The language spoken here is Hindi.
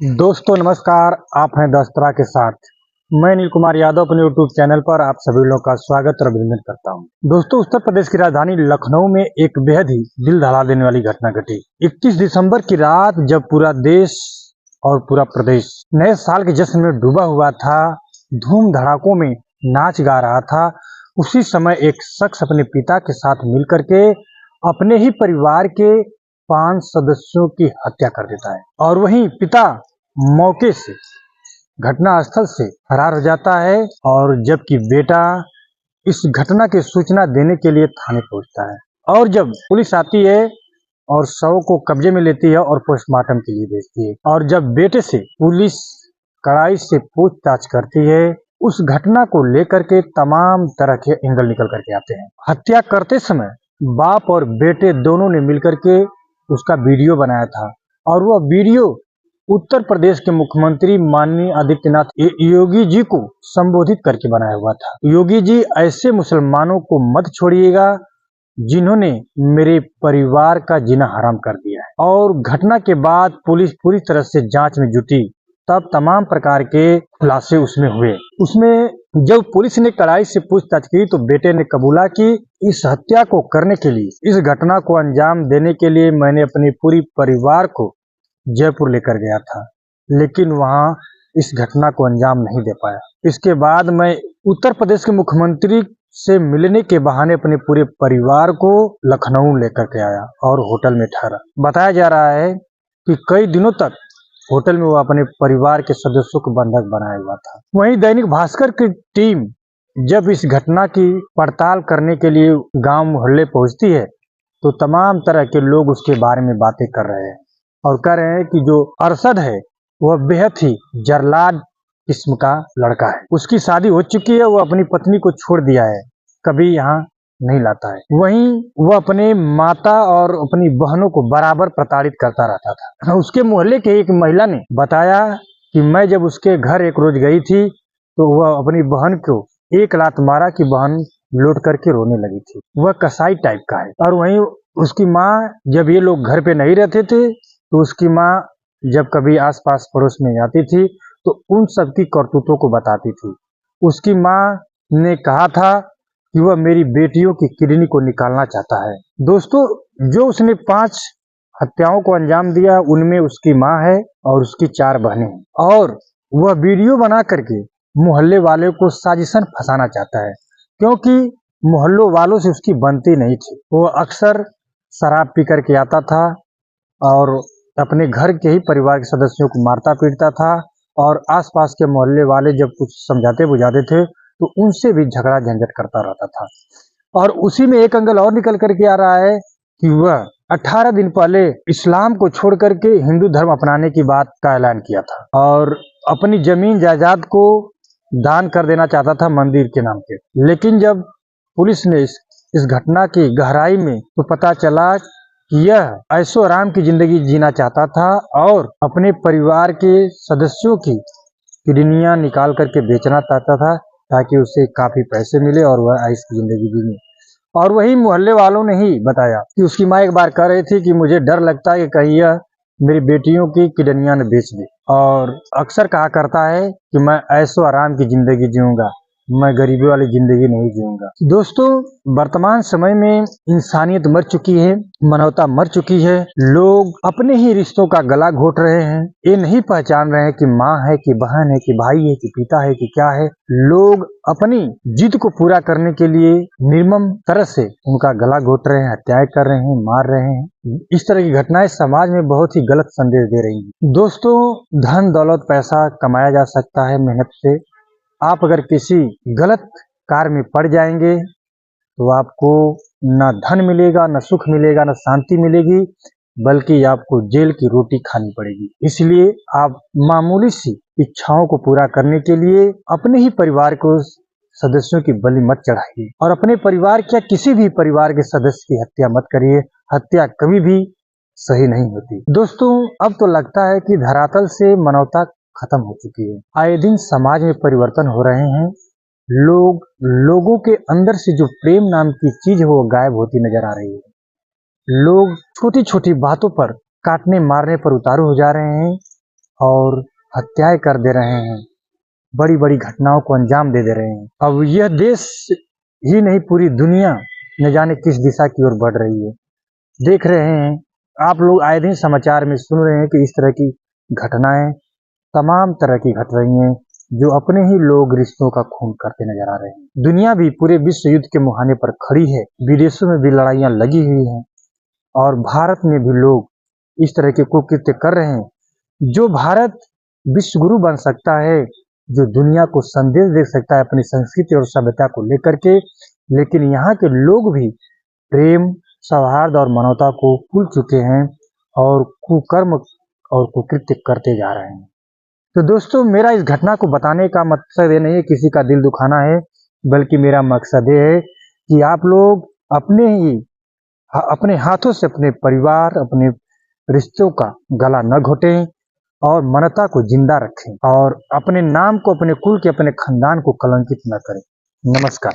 दोस्तों नमस्कार, आप हैं दस्तरा के साथ। मैं नील कुमार यादव अपने यूट्यूब चैनल पर आप सभी लोगों का स्वागत और अभिनंदन करता हूं। दोस्तों, उत्तर प्रदेश की राजधानी लखनऊ में एक बेहद ही दिल दहला देने वाली घटना घटी। 21 दिसंबर की रात जब पूरा देश और पूरा प्रदेश नए साल के जश्न में डूबा हुआ था, धूम धड़ाकों में नाच गा रहा था, उसी समय एक शख्स अपने पिता के साथ मिलकर के अपने ही परिवार के 5 सदस्यों की हत्या कर देता है और वहीं पिता मौके से घटना स्थल से फरार हो जाता है। और जबकि बेटा इस घटना की सूचना देने के लिए थाने पहुंचता है और जब पुलिस आती है और शव को कब्जे में लेती है और पोस्टमार्टम के लिए भेजती है और जब बेटे से पुलिस कड़ाई से पूछताछ करती है, उस घटना को लेकर के तमाम तरह के एंगल निकल करके आते हैं। हत्या करते समय बाप और बेटे दोनों ने मिलकर के उसका वीडियो बनाया था और वह वीडियो उत्तर प्रदेश के मुख्यमंत्री माननीय आदित्यनाथ योगी जी को संबोधित करके बनाया हुआ था। योगी जी, ऐसे मुसलमानों को मत छोड़िएगा जिन्होंने मेरे परिवार का जीना हराम कर दिया है। और घटना के बाद पुलिस पूरी तरह से जांच में जुटी, तब तमाम प्रकार के खुलासे उसमें हुए। उसमें जब पुलिस ने कड़ाई से पूछताछ की तो बेटे ने कबूला कि इस हत्या को करने के लिए, इस घटना को अंजाम देने के लिए मैंने अपने पूरी परिवार को जयपुर लेकर गया था, लेकिन वहां इस घटना को अंजाम नहीं दे पाया। इसके बाद मैं उत्तर प्रदेश के मुख्यमंत्री से मिलने के बहाने अपने पूरे परिवार को लखनऊ लेकर के आया और होटल में ठहरा। बताया जा रहा है कि कई दिनों तक होटल में वो अपने परिवार के सदस्यों को बंधक बनाया हुआ था। वहीं दैनिक भास्कर की टीम जब इस घटना की पड़ताल करने के लिए गांव मोहल्ले पहुंचती है तो तमाम तरह के लोग उसके बारे में बातें कर रहे हैं और कह रहे हैं कि जो अरशद है वह बेहद ही जरलाद किस्म का लड़का है। उसकी शादी हो चुकी है, वो अपनी पत्नी को छोड़ दिया है, कभी यहाँ नहीं लाता है। वहीं वह अपने माता और अपनी बहनों को बराबर प्रताड़ित करता रहता था। उसके मोहल्ले के एक महिला ने बताया कि मैं जब उसके घर एक रोज गई थी तो वह अपनी बहन को एक लात मारा कि बहन लौट करके रोने लगी थी। वह कसाई टाइप का है। और वहीं उसकी माँ, जब ये लोग घर पे नहीं रहते थे तो उसकी माँ जब कभी आसपास पड़ोस में आती थी तो उन सब की करतूतों को बताती थी। उसकी माँ ने कहा था कि वह मेरी बेटियों की किडनी को निकालना चाहता है। दोस्तों, जो उसने 5 हत्याओं को अंजाम दिया उनमें उसकी माँ है और उसकी 4 बहनें हैं। और वह वीडियो बना करके मोहल्ले वाले को साजिशन फंसाना चाहता है, क्योंकि मोहल्लों वालों से उसकी बनती नहीं थी। वो अक्सर शराब पी करके आता था और अपने घर के ही परिवार के सदस्यों को मारता पीटता था और आसपास के मोहल्ले वाले जब कुछ समझाते बुझाते थे तो उनसे भी झगड़ा झंझट करता रहता था। और उसी में एक एंगल और निकल करके आ रहा है कि वह 18 दिन पहले इस्लाम को छोड़ करके हिंदू धर्म अपनाने की बात का ऐलान किया था और अपनी जमीन जायदाद को दान कर देना चाहता था मंदिर के नाम पे। लेकिन जब पुलिस ने इस घटना की गहराई में तो पता चला कि यह ऐशो आराम की जिंदगी जीना चाहता था और अपने परिवार के सदस्यों की किडनियां निकाल करके बेचना चाहता था ताकि उसे काफी पैसे मिले और वह ऐश की जिंदगी जीने। और वही मोहल्ले वालों ने ही बताया कि उसकी माँ एक बार कह रही थी कि मुझे डर लगता है कि कहीं यह मेरी बेटियों की किडनियां न बेच दे, और अक्सर कहा करता है कि मैं ऐशो आराम की जिंदगी जीऊंगा, मैं गरीबी वाली जिंदगी नहीं जीऊंगा। दोस्तों, वर्तमान समय में इंसानियत मर चुकी है, मानवता मर चुकी है। लोग अपने ही रिश्तों का गला घोट रहे हैं। ये नहीं पहचान रहे हैं कि माँ है कि बहन है कि भाई है कि पिता है कि क्या है। लोग अपनी जिद को पूरा करने के लिए निर्मम तरह से उनका गला घोट रहे हैं, हत्याएं कर रहे हैं, मार रहे हैं। इस तरह की घटनाएं समाज में बहुत ही गलत संदेश दे रही हैं। दोस्तों, धन दौलत पैसा कमाया जा सकता है मेहनत से। आप अगर किसी गलत कार्य में पड़ जाएंगे तो आपको न धन मिलेगा, न सुख मिलेगा, न शांति मिलेगी, बल्कि आपको जेल की रोटी खानी पड़ेगी। इसलिए आप मामूली सी इच्छाओं को पूरा करने के लिए अपने ही परिवार को सदस्यों की बलि मत चढ़ाइए और अपने परिवार क्या किसी भी परिवार के सदस्य की हत्या मत करिए। हत्या कभी भी सही नहीं होती। दोस्तों, अब तो लगता है कि धरातल से मानवता खत्म हो चुकी है। आए दिन समाज में परिवर्तन हो रहे हैं। लोगों के अंदर से जो प्रेम नाम की चीज है वो गायब होती नजर आ रही है। लोग छोटी छोटी बातों पर काटने मारने पर उतारू हो जा रहे हैं। और हत्याएं कर दे रहे हैं, बड़ी बड़ी घटनाओं को अंजाम दे रहे हैं। अब यह देश ही नहीं, पूरी दुनिया न जाने किस दिशा की ओर बढ़ रही है। देख रहे हैं आप लोग, आए दिन समाचार में सुन रहे हैं कि इस तरह की घटनाएं तमाम तरह की घट रही हैं, जो अपने ही लोग रिश्तों का खून करते नजर आ रहे हैं। दुनिया भी पूरे विश्व युद्ध के मुहाने पर खड़ी है, विदेशों में भी लड़ाइयां लगी हुई हैं और भारत में भी लोग इस तरह के कुकृत्य कर रहे हैं। जो भारत विश्व गुरु बन सकता है, जो दुनिया को संदेश दे सकता है अपनी संस्कृति और सभ्यता को लेकर के, लेकिन यहाँ के लोग भी प्रेम, सौहार्द और मानवता को भूल चुके हैं और कुकर्म और कुकृत्य करते जा रहे हैं। तो दोस्तों, मेरा इस घटना को बताने का मकसद ये नहीं है किसी का दिल दुखाना है, बल्कि मेरा मकसद ये है कि आप लोग अपने हाथों से अपने परिवार, अपने रिश्तों का गला न घोटें और मानवता को जिंदा रखें और अपने नाम को, अपने कुल के, अपने खानदान को कलंकित न करें। नमस्कार।